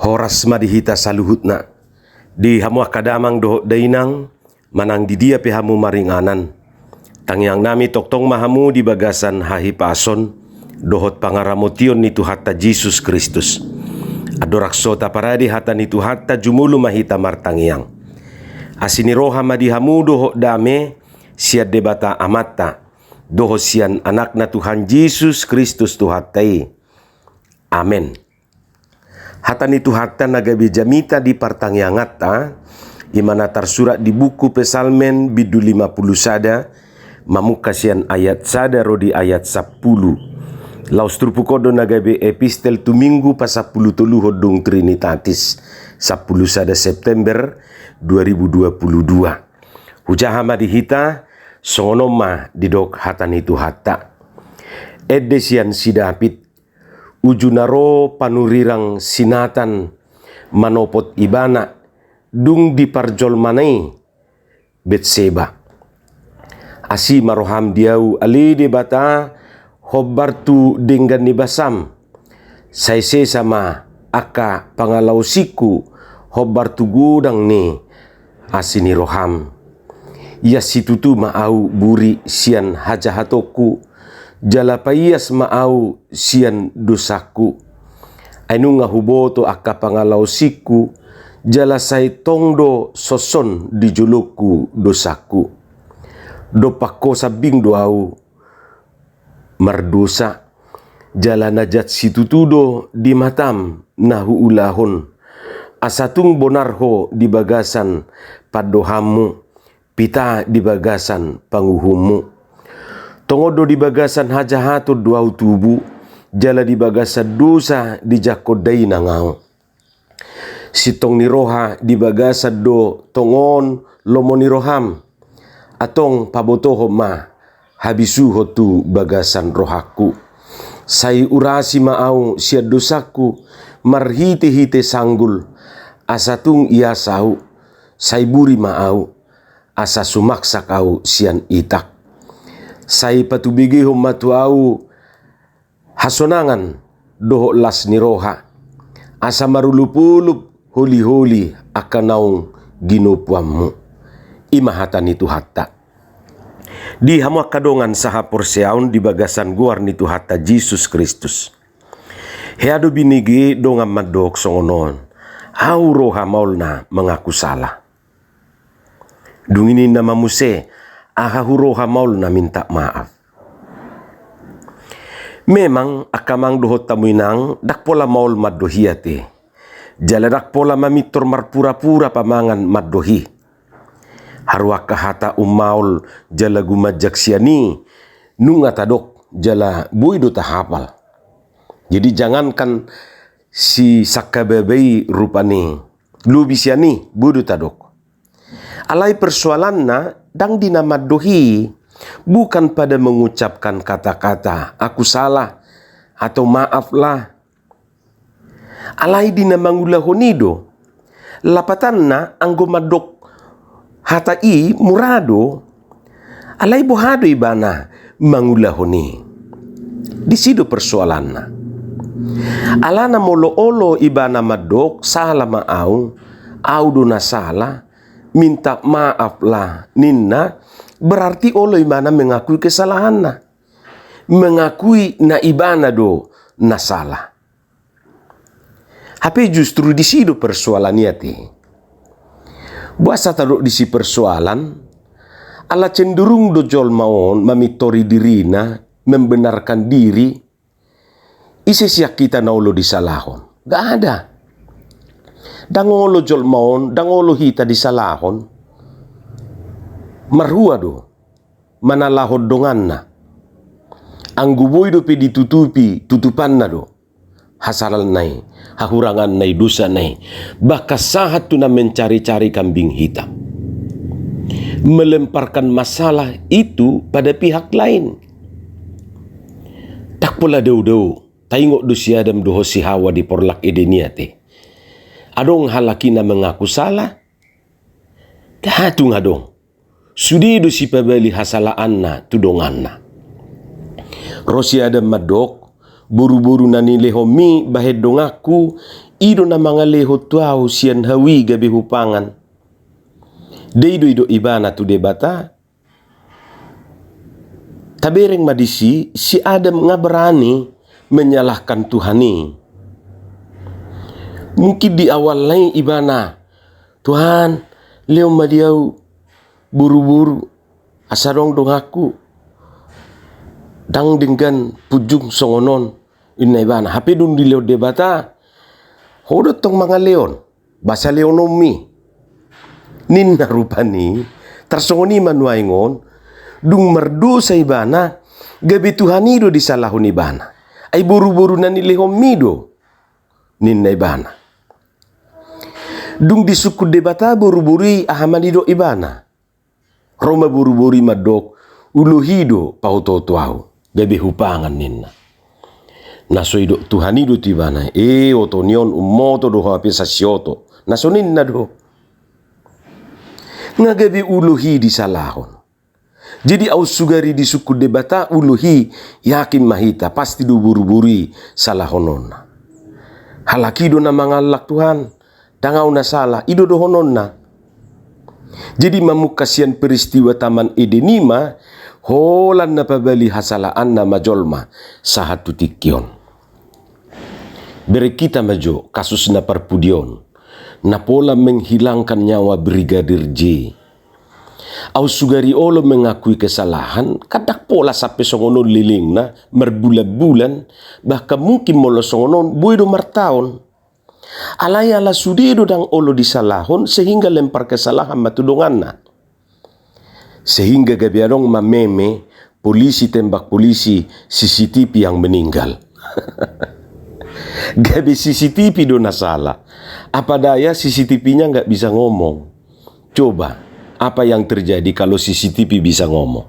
Horas madihita saluhutna di hamu akadamang doho dainang manang di dia hamu maringanan tangyang nami toktong mahamu di bagasan hahi pason dohot pangaramotion ni Tuhatta Jesus Kristus adorakso taparadi hata ni Tuhatta jumulu mahita martangyang asini roha madihamu doho dame siad debata amata doho sian anak na Tuhan Jesus Kristus Tuhattai. Amen. Hata ni Tuhatta nagabi jamita di partangyangata imana tersurat di buku Pesalmen bidu 50 sada mamukasian ayat sada rodi ayat 10 laus trupukodo nagabi epistel tuminggu pa 10 tulu hodung Trinitatis 10 sada September 2022 hujahama dihita songonoma didok hata ni Tuhatta edesian sidapit ujunaro panurirang sinatan manopot ibana dung diparjol manai Betseba asi maroham diau ali de bata hobbartu dengan nibasam saise sama aka pangalausiku hobbartu gudang ni asini roham ya situtu maau buri sian hajahatoku jalapayas maau sian dosaku ainu ngahuboto aka pangalausiku jalasai tongdo soson di juluku dosaku do pako sabing doau mardosa jala najat situtudo di matam nahu ulahon asatung bonarho di bagasan padohamu pita di bagasan panguhumu tongodo di bagasan hajahato duau tubu jala di bagasan dosa di jakodai nangau sitong ni roha di bagasan do tongon lomo ni roham atong pabotoho ma habisuho tu bagasan rohaku sai urasi maau sia dosaku marhite-hite sanggul asatung ia sau sai buri maau asa sumaksa kau sian itak sai patubigi matuau hasonangan doho las ni roha asa marulupulup holi-holi akanaung ginupuammu imahata ni Tuhatta di hamu kadongan saha porseaun di bagasan guar ni Tuhatta Jesus Kristus heado binigi dongam madok songonon au roha maulna mengaku salah dungini nama muse ahahuroha maul na minta maaf. Memang akamang dohot tamuinang dakpola maul maddohiate. Jala dakpola mamitor marpura-pura pamangan maddohi. Harwaka hata maul jala gumajak siani nunga tadok jala buido tahapal. Jadi jangankan si sakababei rupani lubi siani buido tadok. Alai persoalanna dang dinamadohi bukan pada mengucapkan kata-kata aku salah atau maaflah. Alai dinamangulahonido lapatanna anggo madok hatai murado alai bohado ibana mangulahoni. Di sido persoalanna. Alana molo-olo ibana madok salah maau au dona salah minta maaf lah ninna berarti oleh mana mengakui kesalahannya mengakui na ibana do na salah tapi justru di situ persoalan niati buasa tadok di si persoalan ala cenderung dojol maon mamitori dirina membenarkan diri isi siak kita naulo disalahon gak ada dangolo jol maon, dangolo hita di salahon, marhua do, manalahod dongan na. Ang guboy do pe ditutupi, tutupan na do, hasaral nai, hahurangan nai, dosa nai. Baka sahat tu na mencari-cari kambing hitam. Melemparkan masalah itu pada pihak lain. Tak pula deu-deu, taingok do si Adam doho si Hawa di porlak edeniate. Adong halaki na mengaku salah. Kahatung adong. Sudi do si pabali hasalaan na tudongan na. Rosi ada madok buru-buru nani lehomi bahed dongaku ido na mga leho tuaw siyan hawi gabi hupangan. Deido ido ibana tu debata. Tabereng madisi, si Adam nga berani menyalahkan Tuhani. Mungkin di awal lain ibana, Tuhan, leo madiau buru-buru, asarong dong aku, dang dengan pujung songonon, ina ibana. Hape dun di leo debata, hodot tong mga leon, basa leonomi. Nin narupani, tersongoni manuaingon, dung merdu sa ibana, gabi Tuhanido di salahon ibana. Ay buru-buru na nilihom mido, nin na ibana. Dung disukud debata buru-buri ahamanido ibana. Roma buru-buri madok, uluhido pautotuaw, gabi hupangan ninna. Nasoido Tuhanido ti ibana, otonion umoto do hape sa sioto. Nasonin na do. Nga gabi uluhi di salahon. Jadi au sugari di suku debata uluhi yakin mahita pasti du buru-buri salahononna. Halakido na mangalak Tuhan, tangau na salah, ido do hononna. Jadi mamukasian peristiwa taman Edenima, holan na pabali hasalaan na majolma sahatu tikyon. Beri kita majo kasus na perpudion, na pola menghilangkan nyawa Brigadir J. Au sugari olo mengakui kesalahan, kadak pola sampai songonon liling na merbulan-bulan, bahkan mungkin molo songonon buido martaon. Alai ala sudido dang olo disalahon sehingga lempar kesalahan matudonganna. Sehingga gabiarong mameme polisi tembak polisi CCTV yang meninggal. Gabi CCTV do nasalah. Apa daya CCTV-nya nggak bisa ngomong. Coba. Apa yang terjadi kalau CCTV bisa ngomong?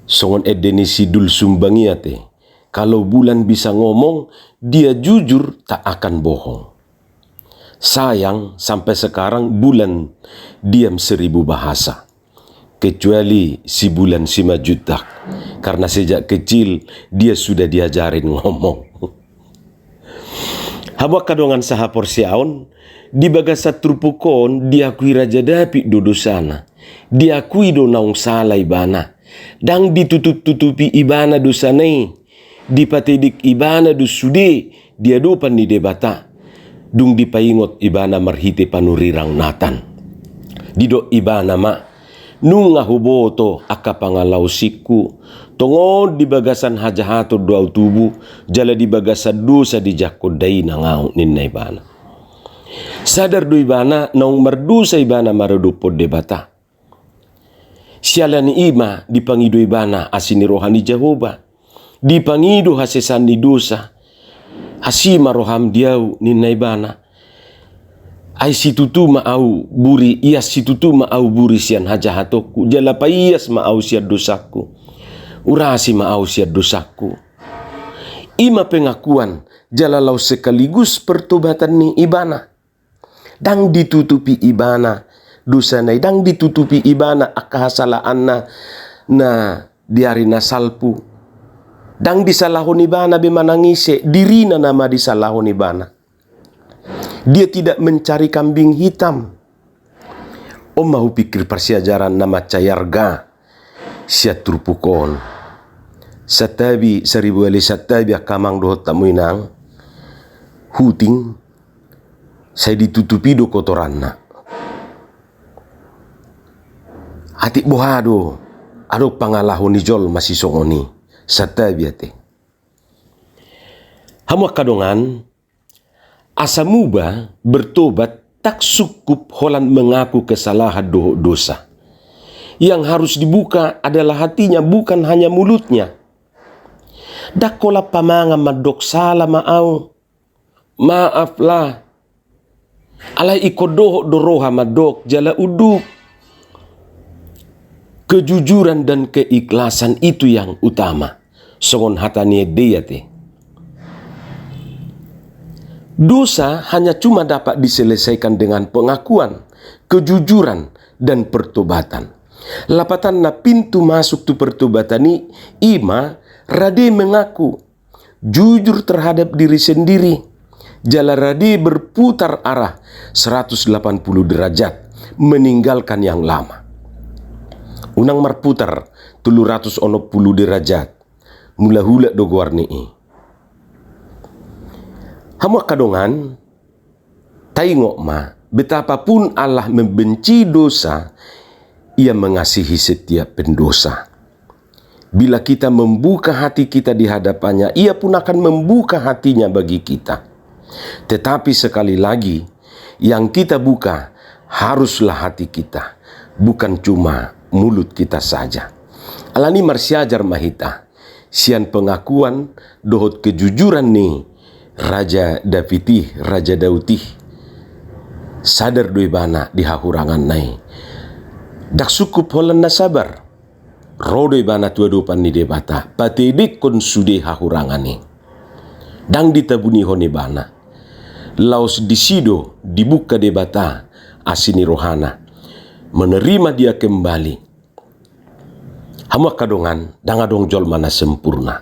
Songon edeni sidul sumbangiate. Kalau bulan bisa ngomong, dia jujur tak akan bohong. Sayang sampai sekarang bulan diam 1000 bahasa. Kecuali si bulan si majutak. Karena sejak kecil dia sudah diajarin ngomong. Habak kadongan sahapor siaon, di bagasa trupukon diakui Raja Dapi dodo sana. Diakui do naung salah ibana. Dang ditutup-tutupi ibana do sanai. Dipatidik ibana do sude, dia dopan di debata. Dung dipaingot ibana marhite panurirang natan. Dido ibana ma, nunga huboto aka pangalaw siku. Tongod di bagasan hajahato doaw tubu, jala di bagasan dosa di jakoday na ngaw ninna ibana. Sadar do ibana naung mardusa ibana maradupod debata. Siala ni ima dipangido ibana asini rohani Jehovah. Dipangido hasesan ni dosa. Asima roham diau ninna ibana. Ay situtu maau buri ias situtu maau buri sian hajahatoku. Jala pa ias maau sian dosaku. Urasi maau sian dosaku. Ima pengakuan jalalau sekaligus pertobatan ni ibana. Dang ditutupi ibana dosa na, dang ditutupi ibana akahasalaan na diari na salpu. Dang disalahon ibana bimanangise, diri na nama disalahon ibana. Dia tidak mencari kambing hitam. Om mahu pikir persiajaran nama cayarga siat turpukon. Satabi 1000 ali satabi akamang dohot tamuinang huting. Saya ditutupi do kotoranna. Hati bohado, ado pangalahon ni jol masih songoni. Satabiate. Hamuak kadongan, asamuba bertobat tak cukup holan mengaku kesalahan dosa. Yang harus dibuka adalah hatinya, bukan hanya mulutnya. Dakola pamanga madok salah maau. Maaflah. Alai ikodoh doroha madok jala uduk. Kejujuran dan keikhlasan itu yang utama. Songon hatanie deyate. Dosa hanya cuma dapat diselesaikan dengan pengakuan, kejujuran, dan pertobatan. Lapatan na pintu masuk tu pertobatan ni ima rade mengaku jujur terhadap diri sendiri, Jalaradi berputar arah 180 derajat meninggalkan yang lama. Unang marputar 360 derajat mula hula do guarni. Hamu kadongan taingok ma betapapun Allah membenci dosa, Ia mengasihi setiap pendosa. Bila kita membuka hati kita di hadapannya, Ia pun akan membuka hatinya bagi kita. Tetapi sekali lagi, yang kita buka haruslah hati kita, bukan cuma mulut kita saja. Alani marsiajar mahita, sian pengakuan dohot kejujuran nih Raja Daudih sadar doi bana di hahurangan nai. Dak sukup holan na sabar. Rodoi bana tua dopan ni debata. Patedik kon sude hahurangan ni. Dang ditabuni hone bana. Laos disido dibuka debata asini rohana. Menerima dia kembali. Hamuak kadongan dangadong jol mana sempurna.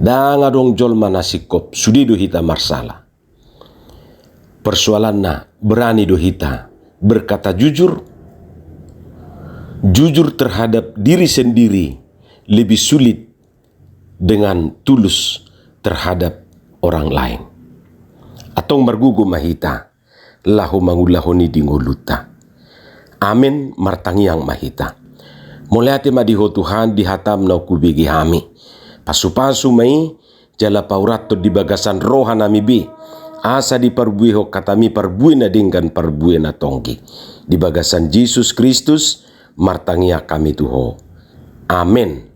Dangadong jol mana sikop sudido hita marsala. Persoalanna berani do hita berkata jujur terhadap diri sendiri lebih sulit dengan tulus terhadap orang lain. Atong margugo mahita lahu mangulahoni dingoluta. Amin martangiang mahita. Muliati madiho Tuhan dihatam na kubigi hami. Pasu-pasu mai jala paurat to di bagasan roha nami bi. Asa di parbuiho katami parbui na dinggan parbui na tonggi. Di bagasan Jesus Kristus martangia kami tuho. Amin.